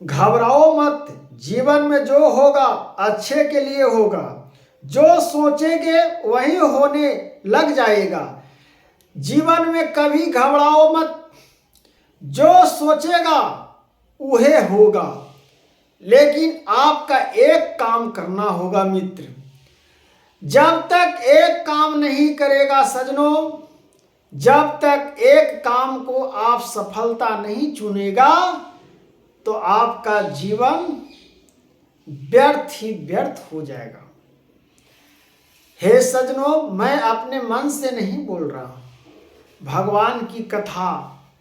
घबराओ मत, जीवन में जो होगा अच्छे के लिए होगा। जो सोचेंगे वही होने लग जाएगा। जीवन में कभी घबराओ मत, जो सोचेगा वही होगा। लेकिन आपका एक काम करना होगा मित्र। जब तक एक काम नहीं करेगा सजनों, जब तक एक काम को आप सफलता नहीं चुनेगा, तो आपका जीवन व्यर्थ ही व्यर्थ हो जाएगा। हे सजनों, मैं अपने मन से नहीं बोल रहा। भगवान की कथा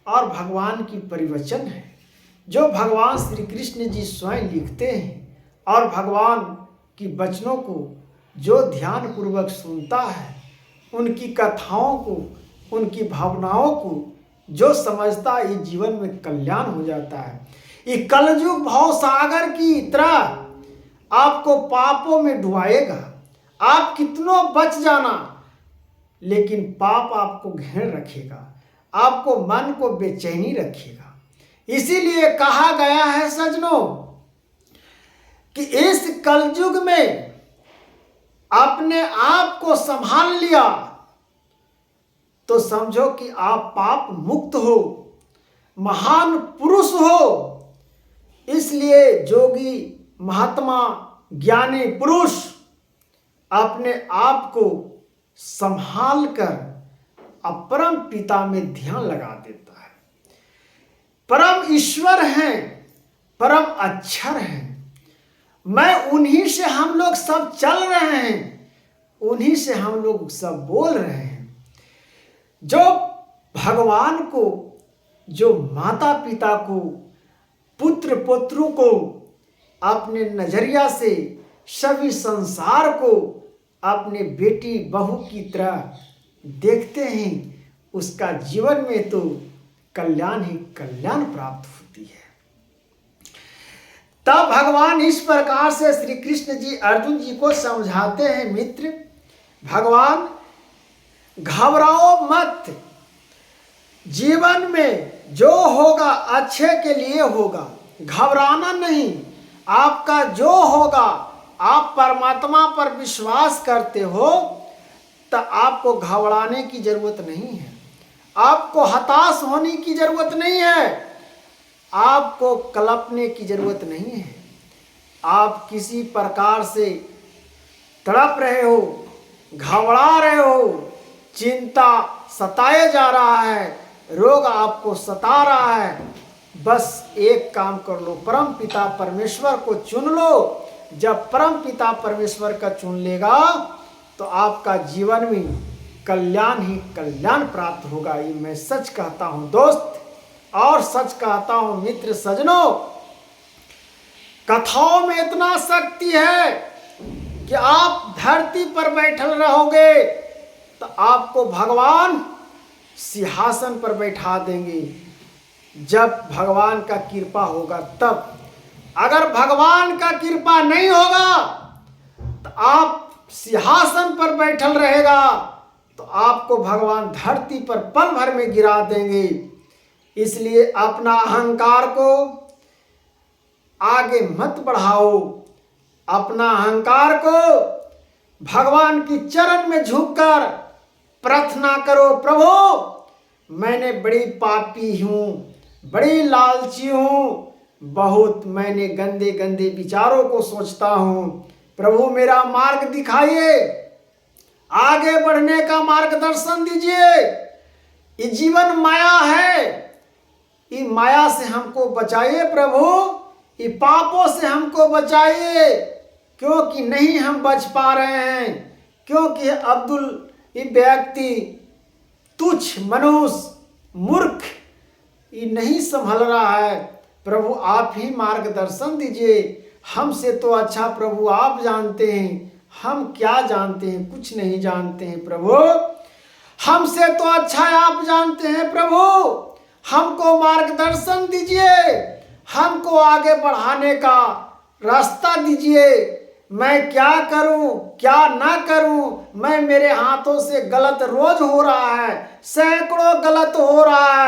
और भगवान की परिवचन है, जो भगवान श्री कृष्ण जी स्वयं लिखते हैं। और भगवान की वचनों को जो ध्यान पूर्वक सुनता है, उनकी कथाओं को, उनकी भावनाओं को जो समझता है, ये जीवन में कल्याण हो जाता है। ये कलयुग भव सागर की तरह आपको पापों में डुबाएगा। आप कितनों बच जाना, लेकिन पाप आपको घेर रखेगा, आपको मन को बेचैनी रखेगा। इसीलिए कहा गया है सजनों कि इस कलयुग में अपने आप को संभाल लिया तो समझो कि आप पाप मुक्त हो, महान पुरुष हो। इसलिए जोगी, महात्मा, ज्ञानी पुरुष अपने आप को संभाल कर अपरम पिता में ध्यान लगा देता है। परम ईश्वर हैं, परम अक्षर हैं। मैं उन्हीं से हम लोग सब चल रहे हैं, उन्हीं से हम लोग सब बोल रहे हैं। जो भगवान को, जो माता पिता को, पुत्र पुत्रों को अपने नजरिया से, सभी संसार को अपने बेटी बहू की तरह देखते हैं, उसका जीवन में तो कल्याण ही कल्याण प्राप्त होती है। तब भगवान इस प्रकार से श्री कृष्ण जी अर्जुन जी को समझाते हैं, मित्र भगवान घबराओ मत, जीवन में जो होगा अच्छे के लिए होगा। घबराना नहीं, आपका जो होगा, आप परमात्मा पर विश्वास करते हो तो आपको घबराने की जरूरत नहीं है, आपको हताश होने की जरूरत नहीं है, आपको कलपने की जरूरत नहीं है। आप किसी प्रकार से तड़प रहे हो, घबरा रहे हो, चिंता सताए जा रहा है, रोग आपको सता रहा है, बस एक काम कर लो, परम पिता परमेश्वर को चुन लो। जब परम पिता परमेश्वर का चुन लेगा तो आपका जीवन में कल्याण ही कल्याण प्राप्त होगा। ये मैं सच कहता हूँ दोस्त, और सच कहता हूँ मित्र सजनों। कथाओं में इतना शक्ति है कि आप धरती पर बैठल रहोगे तो आपको भगवान सिंहासन पर बैठा देंगे, जब भगवान का कृपा होगा तब। अगर भगवान का कृपा नहीं होगा तो आप सिंहासन पर बैठल रहेगा तो आपको भगवान धरती पर पल भर में गिरा देंगे। इसलिए अपना अहंकार को आगे मत बढ़ाओ, अपना अहंकार को भगवान की चरण में झुककर प्रार्थना करो, प्रभु मैंने बड़ी पापी हूँ, बड़ी लालची हूँ, बहुत मैंने गंदे गंदे विचारों को सोचता हूँ, प्रभु मेरा मार्ग दिखाइए, आगे बढ़ने का मार्गदर्शन दीजिए। ये जीवन माया है, ये माया से हमको बचाइए प्रभु, ये पापों से हमको बचाइए, क्योंकि नहीं हम बच पा रहे हैं, क्योंकि अब्दुल ये व्यक्ति तुच्छ, मनुष्य, मूर्ख, ये नहीं संभल रहा है। प्रभु आप ही मार्गदर्शन दीजिए। हमसे तो अच्छा प्रभु आप जानते हैं, हम क्या जानते हैं, कुछ नहीं जानते हैं प्रभु। हमसे तो अच्छा आप जानते हैं प्रभु, हमको मार्गदर्शन दीजिए, हमको आगे बढ़ाने का रास्ता दीजिए। मैं क्या करूं, क्या ना करूं, मैं मेरे हाथों से गलत रोज हो रहा है, सैकड़ों गलत हो रहा है।